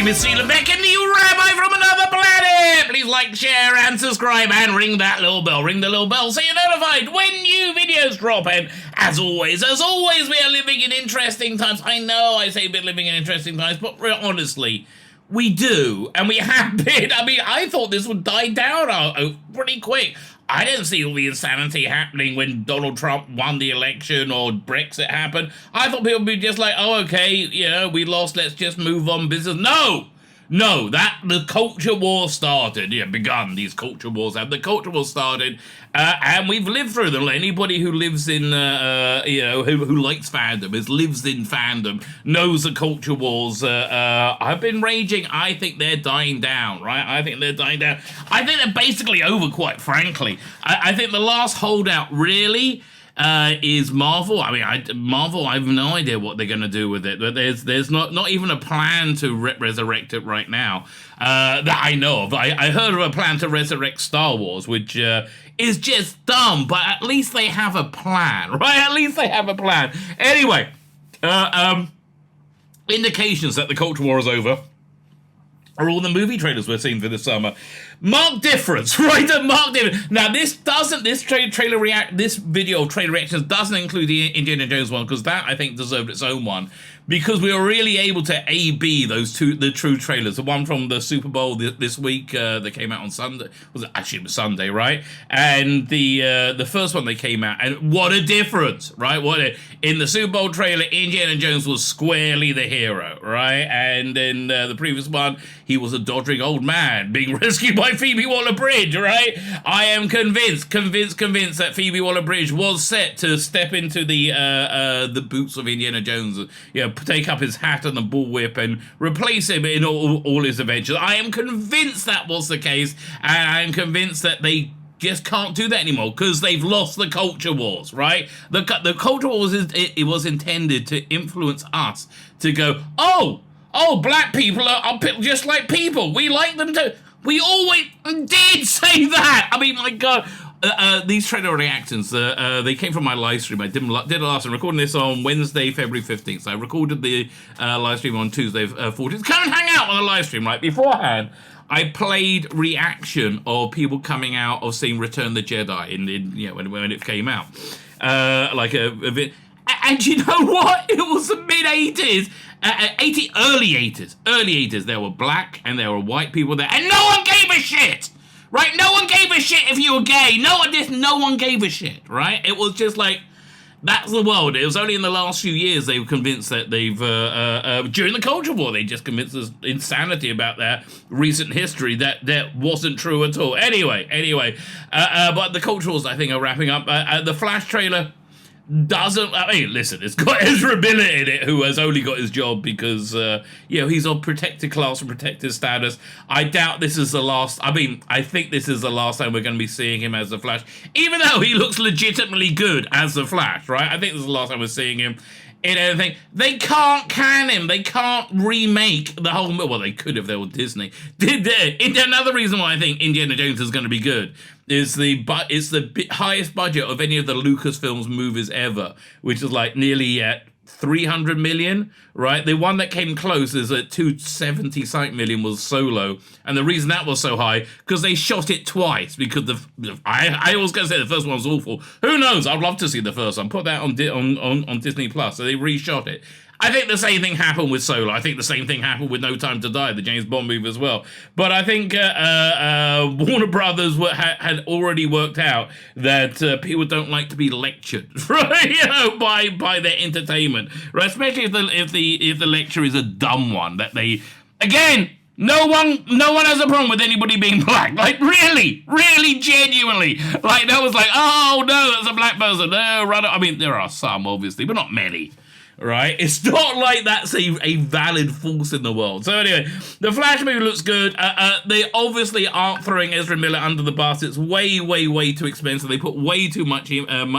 name is Tzvi Lebetkin, the Rabbi from another planet. Please like, share, and subscribe, and ring that little bell. Ring the little bell so you're notified when new videos drop. And as always, we are living in interesting times. I know I say we're living in interesting times, but honestly, we do, and we have been. I mean, I thought this would die down pretty quick. I didn't see all the insanity happening when Donald Trump won the election or Brexit happened. I thought people would be just like, oh, okay, you know, we lost, let's just move on business. No, the culture war started. Yeah, begun, these culture wars have. The culture war started, and we've lived through them. Anybody who lives in, who likes fandom, lives in fandom, knows the culture wars have been raging. I think they're dying down, right? I think they're dying down. I think they're basically over, quite frankly. I think the last holdout, really, is Marvel. I mean, Marvel, I have no idea what they're going to do with it. But there's not even a plan to resurrect it right now that I know of. I heard of a plan to resurrect Star Wars, which is just dumb, but at least they have a plan, right? At least they have a plan. Anyway, indications that the culture war is over are all the movie trailers we're seeing for this summer. Marked difference, right? Marked difference. Now, this video trailer reactions doesn't include the Indiana Jones one, because that, I think, deserved its own one, because we were really able to A-B the true trailers. The one from the Super Bowl this week that came out on Sunday. It was Sunday, right? And the first one that came out, and what a difference, right? In the Super Bowl trailer, Indiana Jones was squarely the hero, right? And in the previous one, he was a doddering old man being rescued by Phoebe Waller-Bridge, right? I am convinced that Phoebe Waller-Bridge was set to step into the boots of Indiana Jones, take up his hat and the bullwhip and replace him in all his adventures. I am convinced that was the case, and I am convinced that they just can't do that anymore because they've lost the culture wars, right? The culture wars, it was intended to influence us to go, oh, black people are just like people. We like them too. We always did say that. I mean, my God. These trailer reactions, they came from my live stream. I did a last time, recording this on Wednesday, February 15th. So I recorded the live stream on Tuesday, 14th. Come and hang out on the live stream, right? Beforehand, I played reaction of people coming out of seeing Return the Jedi when it came out. And you know what? It was the mid-80s. Early 80s. There were black and there were white people there, and no one gave a shit, right? No one gave a shit if you were gay. No one gave a shit, right? It was just like, that's the world. It was only in the last few years they were convinced that they've, during the culture war, they just convinced us insanity about their recent history that wasn't true at all. Anyway, but the culture wars, I think, are wrapping up. The Flash trailer doesn't, I mean, listen, it's got Ezra Miller in it, who has only got his job because, he's on protected class and protected status. I doubt this is the last, I think this is the last time we're going to be seeing him as the Flash, even though he looks legitimately good as the Flash, right? I think this is the last time we're seeing him in anything. They can't can him. They can't remake the whole, well, they could if they were Disney. Another reason why I think Indiana Jones is going to be good is it's the highest budget of any of the Lucasfilms movies ever, which is like nearly at 300 million, right? The one that came close is at 270 million was Solo, and the reason that was so high because they shot it twice, because I always gonna say the first one was awful. Who knows? I'd love to see the first one. Put that on Disney Plus. So they reshot it. I think the same thing happened with Solo. I think the same thing happened with No Time to Die, the James Bond movie as well. But I think Warner Brothers had already worked out that people don't like to be lectured, right? By their entertainment, right? Especially if the lecture is a dumb one that they, again. No one has a problem with anybody being black. Like, really, genuinely. Like, that was like, oh, no, that's a black person. No, right. I mean, there are some, obviously, but not many. Right? It's not like that's a valid force in the world. So anyway, the Flash movie looks good. They obviously aren't throwing Ezra Miller under the bus. It's way too expensive. They put way too much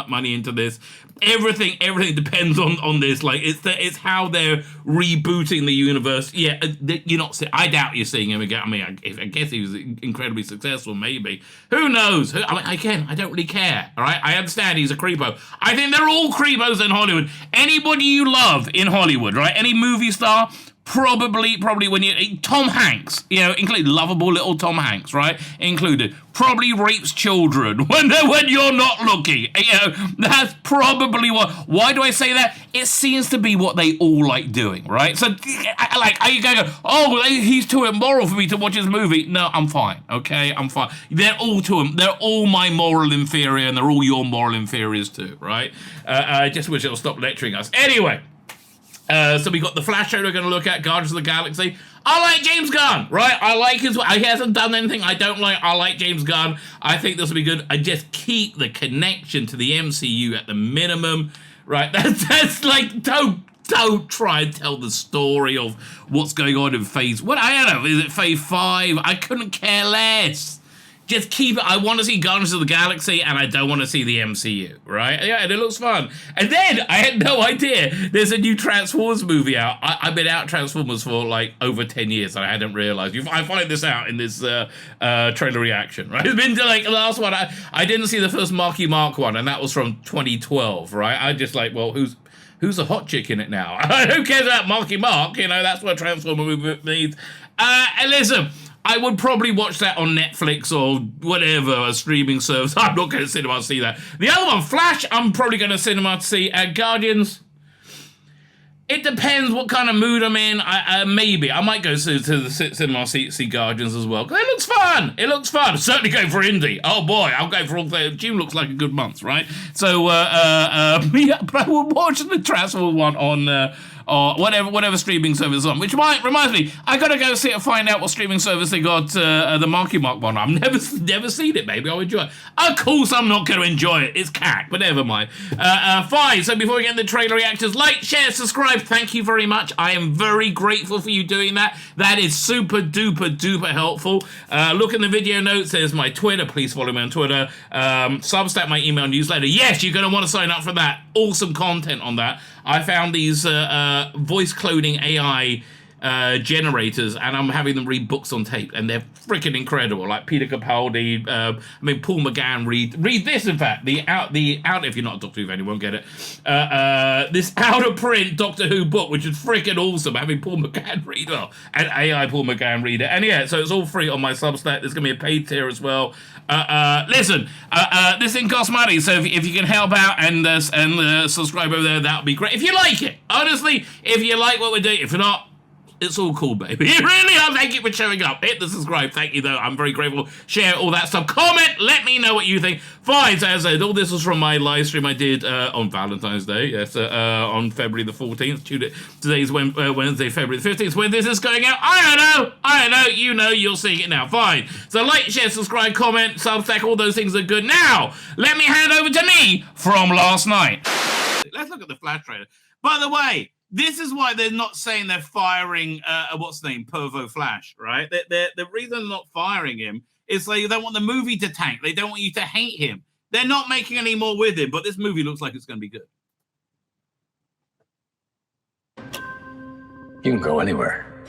money into this. Everything depends on this. Like, it's how they're rebooting the universe. Yeah, you're not. I doubt you're seeing him again. I mean, I guess he was incredibly successful. Maybe. Who knows? I mean, again, I don't really care. All right, I understand he's a creepo. I think they're all creepos in Hollywood. Anybody you love in Hollywood, right? Any movie star, Probably when you Tom Hanks, including lovable little Tom Hanks, right? Included, probably rapes children when you're not looking. That's probably what. Why do I say that? It seems to be what they all like doing, right? So, are you going to go, oh, he's too immoral for me to watch his movie? No, I'm fine. Okay, I'm fine. They're all my moral inferior, and they're all your moral inferiors too, right? I just wish it'll stop lecturing us. Anyway. So we got the Flash show we're going to look at, Guardians of the Galaxy. I like James Gunn, right? I like his... He hasn't done anything I don't like. I like James Gunn. I think this will be good. I just keep the connection to the MCU at the minimum, right? That's like, don't try and tell the story of what's going on in phase... What, I don't know, is it phase 5? I couldn't care less. Just keep it. I want to see Guardians of the Galaxy, and I don't want to see the MCU, right? Yeah, and it looks fun. And then, I had no idea, there's a new Transformers movie out. I've been out Transformers for, like, over 10 years, and I hadn't realized. I find this out in this trailer reaction, right? It's been, like, the last one. I didn't see the first Marky Mark one, and that was from 2012, right? I just, like, well, who's the hot chick in it now? Who cares about Marky Mark? That's what a Transformer movie needs. And listen... I would probably watch that on Netflix or whatever, a streaming service. I'm not going to cinema to see that. The other one, Flash, I'm probably going to cinema to see. Guardians, it depends what kind of mood I'm in. Maybe. I might go to the cinema see Guardians as well. Because it looks fun. It looks fun. Certainly going for indie. Oh boy, I'll go for all the... June looks like a good month, right? So, yeah, but I will watch the Transformers one on... or whatever streaming service on, which reminds me, I gotta go see it, find out what streaming service they got the Marky Mark one. I've never seen it. Maybe I'll enjoy it. Of course, I'm not gonna enjoy it. It's cack, but never mind. Fine. So before we get into the trailer reactions, like, share, subscribe. Thank you very much. I am very grateful for you doing that. That is super duper helpful. Look in the video notes. There's my Twitter. Please follow me on Twitter. Substack, my email newsletter. Yes, you're gonna want to sign up for that. Awesome content on that. I found these voice cloning AI generators, and I'm having them read books on tape, and they're freaking incredible. Like Peter Capaldi, Paul McGann read this. In fact, the out if you're not a Doctor Who fan, you won't get it. This out of print Doctor Who book, which is freaking awesome. Having Paul McGann read, and AI Paul McGann read it, and yeah, so it's all free on my Substack. There's gonna be a paid tier as well. Listen, this thing costs money, so if you can help out and subscribe over there, that would be great. If you like it, honestly, if you like what we're doing, if you're not, it's all cool, baby. Really, thank you for showing up. Hit the subscribe. Thank you, though. I'm very grateful. Share all that stuff. Comment. Let me know what you think. Fine. So as I said, all this was from my live stream I did on Valentine's Day. Yes, on February the 14th. Today's Wednesday, February the 15th. When this is going out, I don't know. You know. You're seeing it now. Fine. So like, share, subscribe, comment, Substack. All those things are good. Now, let me hand over to me from last night. Let's look at the Flash trailer. By the way, this is why they're not saying they're firing, what's the name, Pervo Flash, right? The reason they're not firing him is they don't want the movie to tank. They don't want you to hate him. They're not making any more with him, but this movie looks like it's going to be good. You can go anywhere.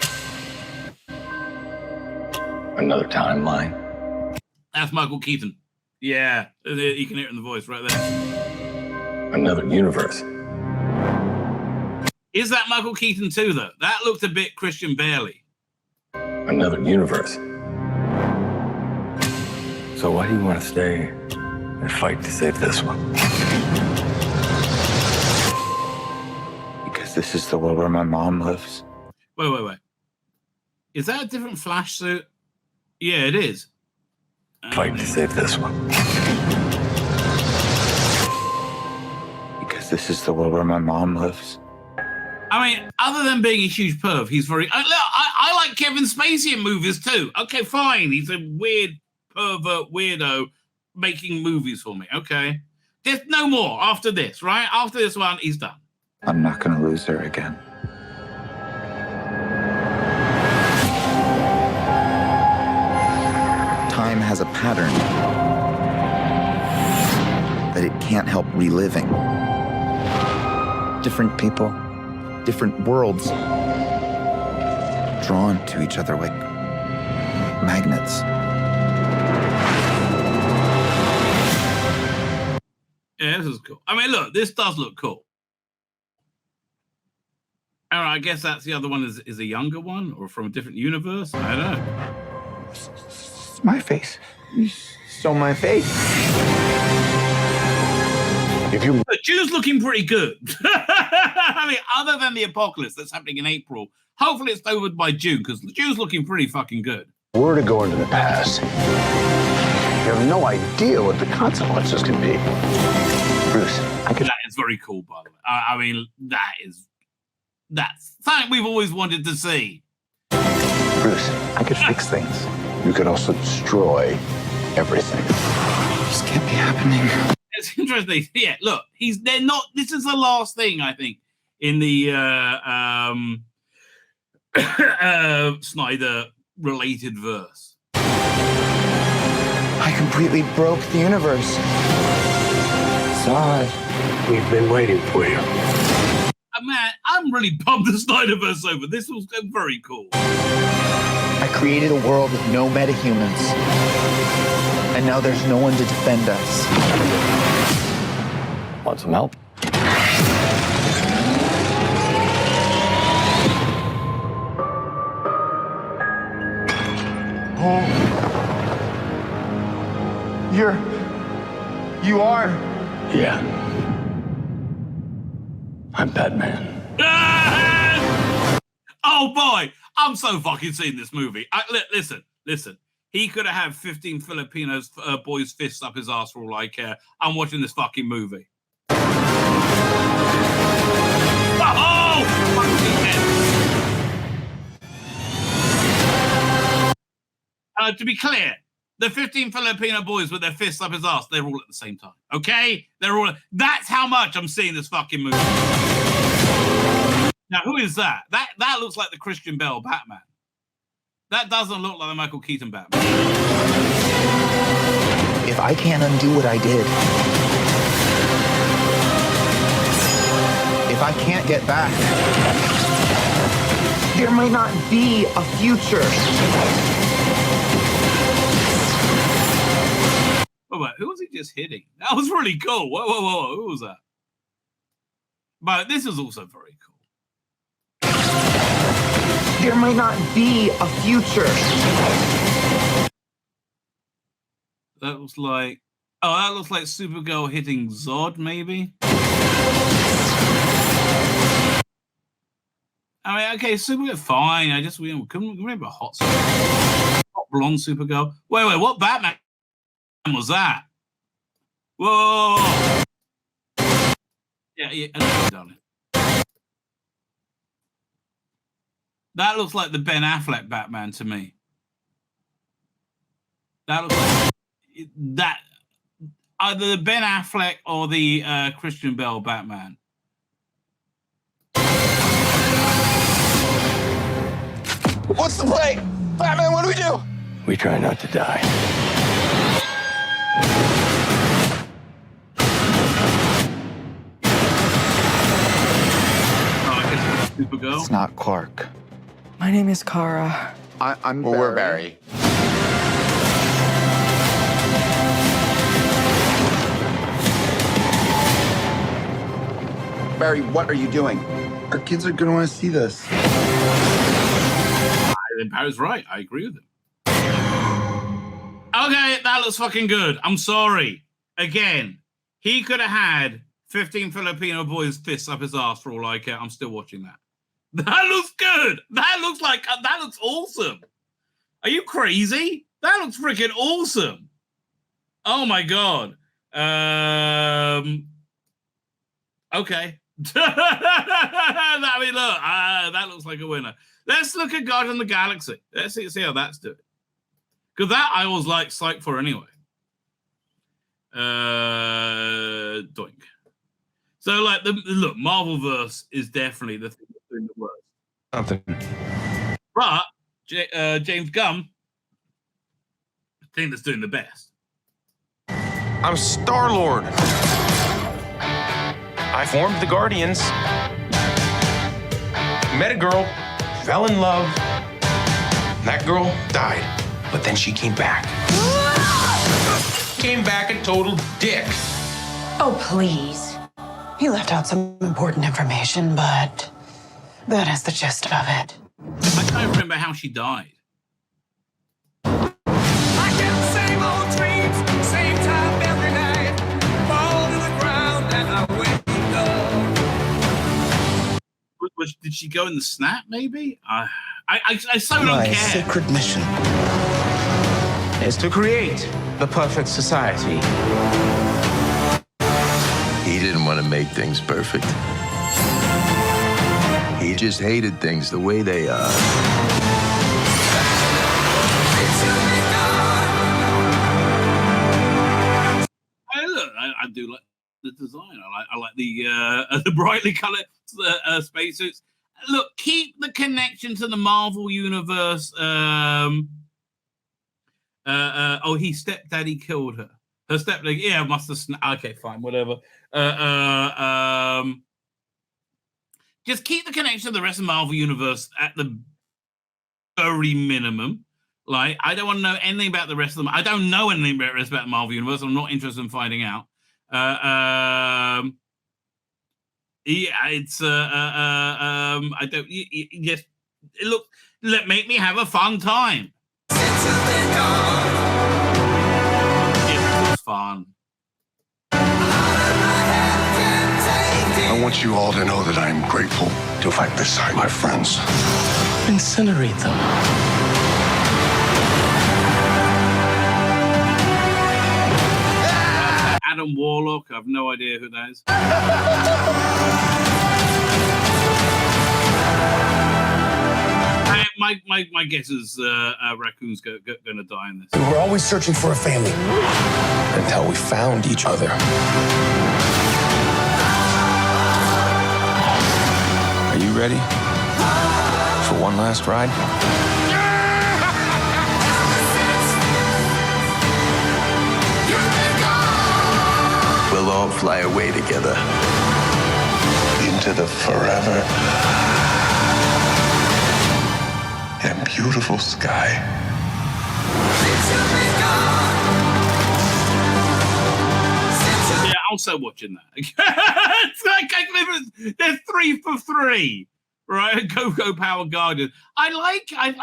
Another timeline. That's Michael Keaton. Yeah, you can hear it in the voice right there. Another universe. Is that Michael Keaton too, though? That looked a bit Christian Bale-y. Another universe. So why do you want to stay and fight to save this one? Because this is the world where my mom lives. Wait. Is that a different Flash suit? Yeah, it is. Fight to save this one. Because this is the world where my mom lives. I mean, other than being a huge perv, he's very... I like Kevin Spacey in movies, too. Okay, fine. He's a weird pervert weirdo making movies for me. Okay. There's no more after this, right? After this one, he's done. I'm not going to lose her again. Time has a pattern that it can't help reliving. Different people, different worlds, drawn to each other like magnets. Yeah, this is cool. I mean, look, this does look cool. All right, I guess that's the other one is a younger one or from a different universe. I don't know. It's my face. You stole my face. The Jew's looking pretty good. I mean, other than the apocalypse that's happening in April, hopefully it's over by June because the Jew's looking pretty fucking good. Were to go into the past, you have no idea what the consequences can be. Bruce, That is very cool, by the way. I mean, that's something we've always wanted to see. Bruce, I could fix things. you could also destroy everything. This can't be happening. It's interesting. Yeah, look, they're not. This is the last thing I think in the Snyder related verse. I completely broke the universe. Sorry. We've been waiting for you. Man, I'm really pumped the Snyderverse over. This was very cool. I created a world with no metahumans. And now there's no one to defend us. Want some help? Oh. You are? Yeah. I'm Batman. Oh boy, I'm so fucking seeing this movie. Listen. He could have had 15 Filipinos boys' fists up his ass for all I care. I'm watching this fucking movie. Oh! To be clear, the 15 Filipino boys with their fists up his ass, they're all at the same time. Okay? That's how much I'm seeing this fucking movie. Now, who is that? That looks like the Christian Bale Batman. That doesn't look like the Michael Keaton Batman. If I can't undo what I did, if I can't get back, there might not be a future. Oh, wait, who was he just hitting? That was really cool. Whoa. Who was that? But this is also very cool. There might not be a future. That looks like Supergirl hitting Zod, maybe. I mean, okay, Supergirl, fine. Couldn't remember hot blonde Supergirl. Wait, what Batman was that? Whoa. Yeah, darling. That looks like the Ben Affleck Batman to me. That looks like that either the Ben Affleck or the Christian Bale Batman. What's the play? Batman, what do we do? We try not to die. Oh, I guess it's Supergirl. It's not Clark. My name is Kara. I'm Barry. We're Barry. Barry, what are you doing? Our kids are going to want to see this. Barry's right. I agree with him. Okay, that looks fucking good. I'm sorry. Again, he could have had 15 Filipino boys' fists up his ass for all I care. I'm still watching that. That looks good. That looks awesome. Are you crazy? That looks freaking awesome. Oh my god. Okay. That looks like a winner. Let's look at Guardians of the Galaxy. Let's see how that's doing. Because that I was like psyched for anyway. Doink. So like look, Marvelverse is definitely the thing that's doing the worst. Something. But James Gunn, the thing that's doing the best. I'm Star-Lord. I formed the Guardians. Met a girl, fell in love. That girl died, but then she came back. Came back a total dick. Oh, please. He left out some important information, but That is the gist of it. I can't remember how she died. I get the same old dreams, same time every night. Fall to the ground and I wake up. Did she go in the snap? Maybe. I so don't My care. sacred mission is to create the perfect society. He didn't want to make things perfect. He just hated things the way they are. I do like the design. I like the brightly colored spacesuits. Look, keep the connection to the Marvel universe. His stepdaddy killed her. Her stepdaddy, yeah, must have. Okay, fine, whatever. Just keep the connection to the rest of the Marvel universe at the very minimum. Like, I don't want to know anything about the rest of them. I don't know anything about the rest about the Marvel universe. I'm not interested in finding out. Yeah, it's I don't. Yes, look, make me have a fun time. It was fun. I want you all to know that I am grateful to fight beside my friends. incinerate them. Adam Warlock, I have no idea who that is. My guess is Raccoon's going to die in this. We were always searching for a family until we found each other. Are you ready for one last ride? We'll all fly away together. Into the forever and beautiful sky. Yeah, also watching that. It's like, they're 3 for 3, right? Go Power Guardian. I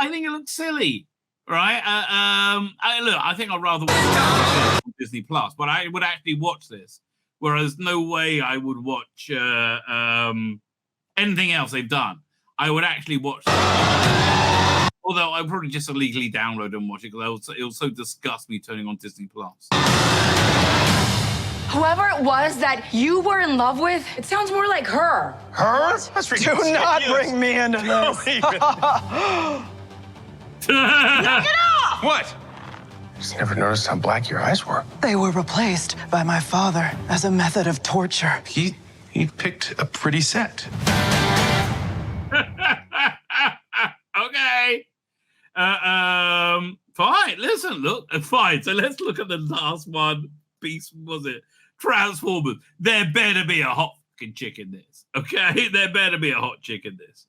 think it looks silly, right? I think I'd rather watch it on Disney Plus, but I would actually watch this. Whereas no way I would watch anything else they've done. I would actually watch this. Although I'd probably just illegally download and watch it because it'll so disgust me turning on Disney Plus. Whoever it was that you were in love with, it sounds more like her. Her? That's ridiculous. Do not bring me into this. What? Just never noticed how black your eyes were. They were replaced by my father as a method of torture. He picked a pretty set. Okay. Fine. Listen, look, fine. So let's look at the last one. Piece, was it? Transformers. There better be a hot fucking chick in this. Okay? There better be a hot chick in this.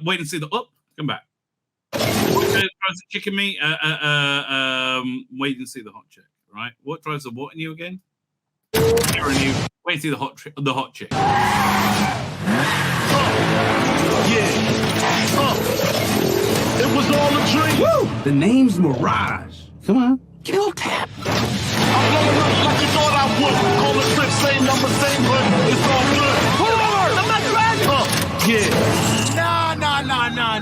Wait and see the. Oh, come back. What drives the chick in me? Wait and see the hot chick. Right? What drives the what in you again? You're in you. Wait and see the hot chick. It was all a dream. Woo! The name's Mirage. Come on. Kill tap. I'm blowing up like you thought I would. Call the trip, same number, same hood. It's all good. Pull over! I'm not driving. Yeah.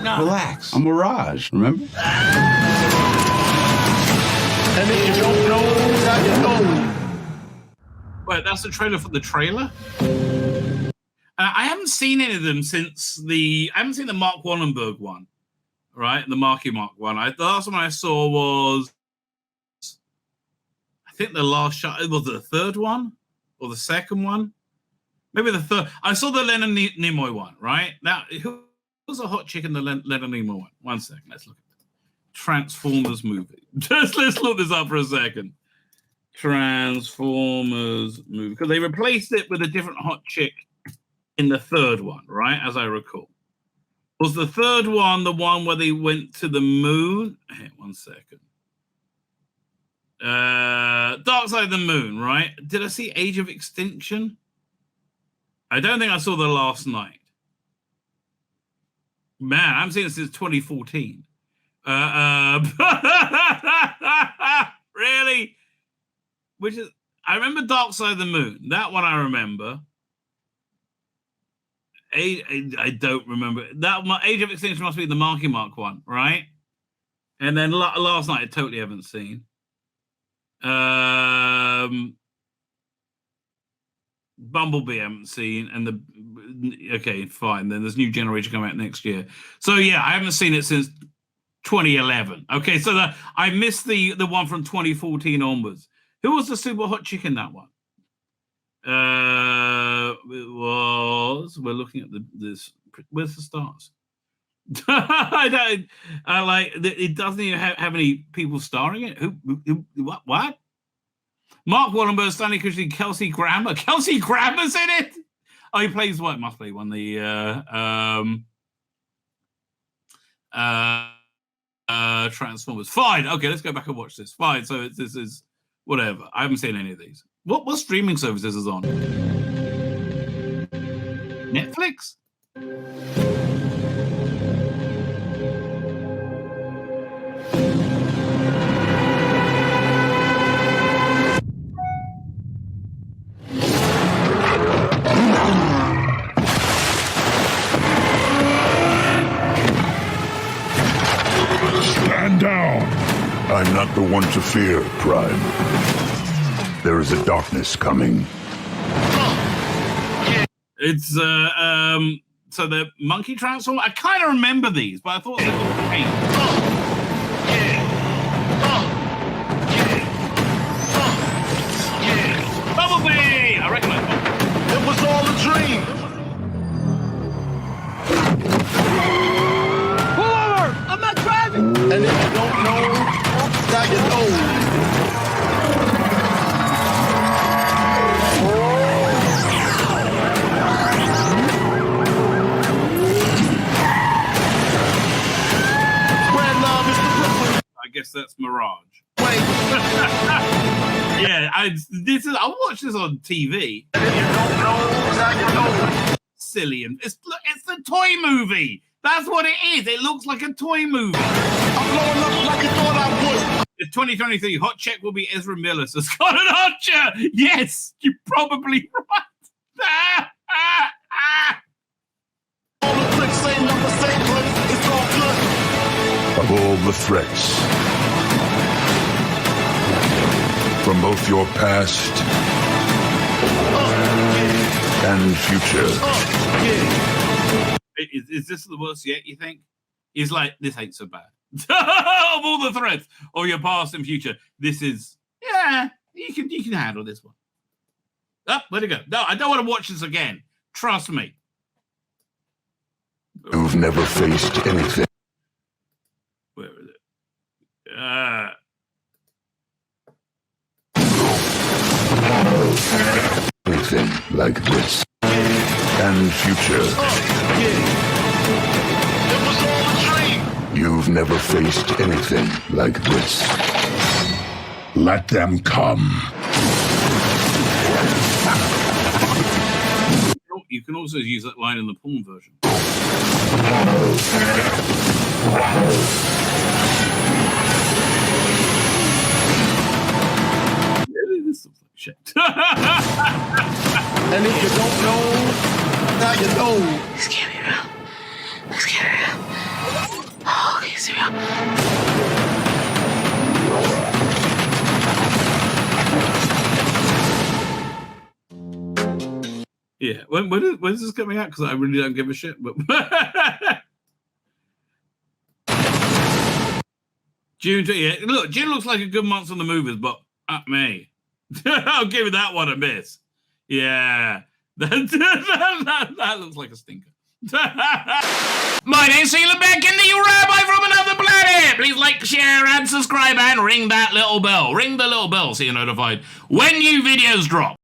No. Relax. I'm Mirage, remember? And if you don't know, now you know. Wait, that's the trailer for the trailer? I haven't seen any of them since I haven't seen the Mark Wallenberg one, right? The Marky Mark one. The last one I saw was, I think the last shot, was it the third one? Or the second one? Maybe the third. I saw the Leonard Nimoy one, right? Now, who was a hot chick in the Leonard Nimoy one? 1 second, let's look at it. Transformers movie. Let's look this up for a second. Transformers movie. Because they replaced it with a different hot chick in the third one, right? As I recall. Was the third one the one where they went to the moon? Hey, 1 second. Dark Side of the Moon, right? Did I see Age of Extinction? I don't think I saw the last night. Man, I haven't seen it since 2014. Really? Which is, I remember Dark Side of the Moon. That one I remember. I don't remember. That Age of Extinction must be the Marky Mark one, right? And then last night I totally haven't seen. Bumblebee I haven't seen, and okay, fine. Then there's New Generation coming out next year. So yeah, I haven't seen it since 2011. Okay, so I missed the one from 2014 onwards. Who was the super hot chick in that one? It was. We're looking at this. Where's the stars? I don't. Like it doesn't even have any people starring it. Who what? Mark Wallenberg, Stanley Kubrick, Kelsey Grammer. Kelsey Grammer's in it. Oh, he plays what? Must play one. The Transformers. Fine. Okay, let's go back and watch this. Fine. So this is whatever. I haven't seen any of these. What streaming services is on? Netflix? Stand down. I'm not the one to fear, Prime. There is a darkness coming. It's so the monkey transform. I kind of remember these, but I thought they were great. Bumblebee! I recognize Bumblebee. It was all a dream. Pull over! I'm not driving! And if you don't know, now you know. I guess that's Mirage. Yeah, I watched this on TV. Silly, and it's the toy movie. That's what it is. It looks like a toy movie. I'm blowing up like you thought I would. The 2023 hot check will be Ezra Miller, so Scarlet Archer. Yes, you're probably right. All the tricks, same number, same place. It's all good. Of all the threats, from both your past and future. Is this the worst yet, you think? He's like, this ain't so bad. Of all the threats of your past and future, this is, yeah, you can handle this one. Oh, where'd it go? No, I don't want to watch this again. Trust me. You've never faced anything. Where is it? Anything like this. And future. It was all a dream. You've never faced anything like this. Let them come. You can also use that line in the porn version. This looks like shit. And if you don't know, now you know. This can't be real. This can't be real. Oh, okay, it's real. Yeah, when is this coming out? Because I really don't give a shit. But June. Yeah, look, June looks like a good month on the movies, but May. I'll give you that one a miss. Yeah, that looks like a stinker. My name's Tzvi Lebetkin, the Rabbi from another planet. Please like, share, and subscribe, and ring that little bell. Ring the little bell so you're notified when new videos drop.